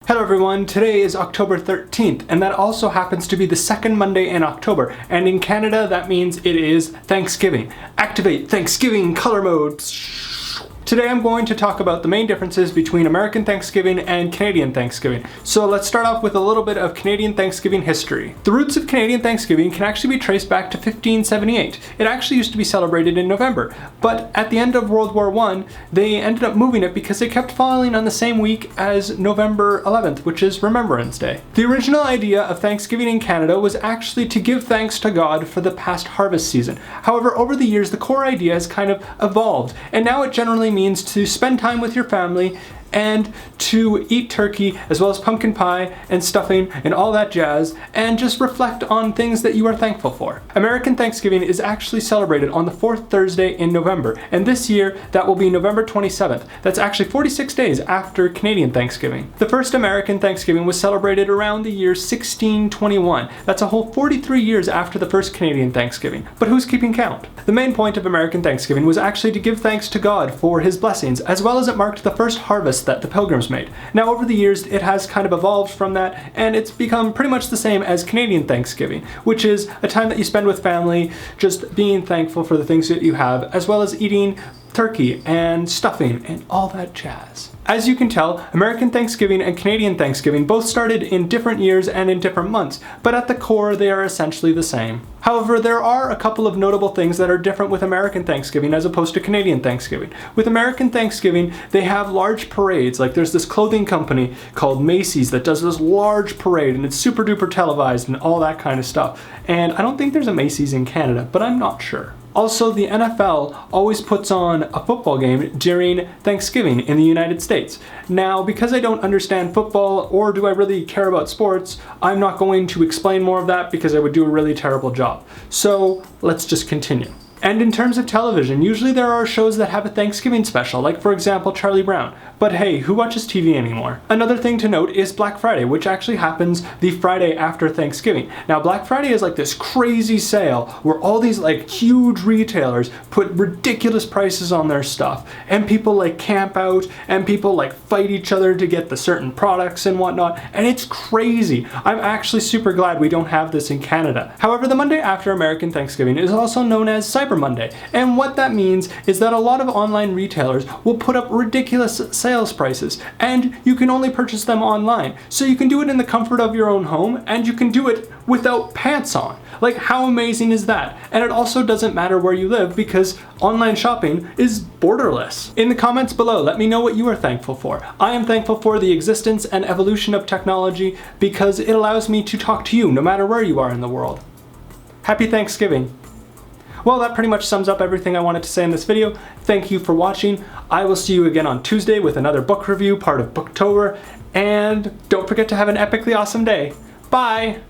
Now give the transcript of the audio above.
Hello everyone, today is October 13th, and that also happens to be the second Monday in October, and in Canada that means it is Thanksgiving. Activate Thanksgiving color mode. Today I'm going to talk about the main differences between American Thanksgiving and Canadian Thanksgiving. So let's start off with a little bit of Canadian Thanksgiving history. The roots of Canadian Thanksgiving can actually be traced back to 1578. It actually used to be celebrated in November, but at the end of World War I, they ended up moving it because it kept falling on the same week as November 11th, which is Remembrance Day. The original idea of Thanksgiving in Canada was actually to give thanks to God for the past harvest season. However, over the years, the core idea has kind of evolved, and now it generally means to spend time with your family and to eat turkey as well as pumpkin pie and stuffing and all that jazz and just reflect on things that you are thankful for. American Thanksgiving is actually celebrated on the fourth Thursday in November, and this year that will be November 27th. That's actually 46 days after Canadian Thanksgiving. The first American Thanksgiving was celebrated around the year 1621. That's a whole 43 years after the first Canadian Thanksgiving. But who's keeping count? The main point of American Thanksgiving was actually to give thanks to God for his blessings, as well as it marked the first harvest that the Pilgrims made. Now over the years it has kind of evolved from that, and it's become pretty much the same as Canadian Thanksgiving, which is a time that you spend with family just being thankful for the things that you have, as well as eating turkey and stuffing and all that jazz. As you can tell, American Thanksgiving and Canadian Thanksgiving both started in different years and in different months, but at the core they are essentially the same. However, there are a couple of notable things that are different with American Thanksgiving as opposed to Canadian Thanksgiving. With American Thanksgiving, they have large parades. Like there's this clothing company called Macy's that does this large parade, and it's super duper televised and all that kind of stuff. And I don't think there's a Macy's in Canada, but I'm not sure. Also, the NFL always puts on a football game during Thanksgiving in the United States. Now, because I don't understand football, or do I really care about sports, I'm not going to explain more of that because I would do a really terrible job. So, let's just continue. And in terms of television, usually there are shows that have a Thanksgiving special, like for example Charlie Brown. But hey, who watches TV anymore? Another thing to note is Black Friday, which actually happens the Friday after Thanksgiving. Now Black Friday is like this crazy sale where all these like huge retailers put ridiculous prices on their stuff, and people like camp out and people like fight each other to get the certain products and whatnot, and it's crazy. I'm actually super glad we don't have this in Canada. However, the Monday after American Thanksgiving is also known as Cyber Monday, and what that means is that a lot of online retailers will put up ridiculous sales prices, and you can only purchase them online. So you can do it in the comfort of your own home, and you can do it without pants on. Like, how amazing is that? And it also doesn't matter where you live because online shopping is borderless. In the comments below, let me know what you are thankful for. I am thankful for the existence and evolution of technology because it allows me to talk to you no matter where you are in the world. Happy Thanksgiving. Well, that pretty much sums up everything I wanted to say in this video. Thank you for watching. I will see you again on Tuesday with another book review, part of Booktober, and don't forget to have an epically awesome day. Bye!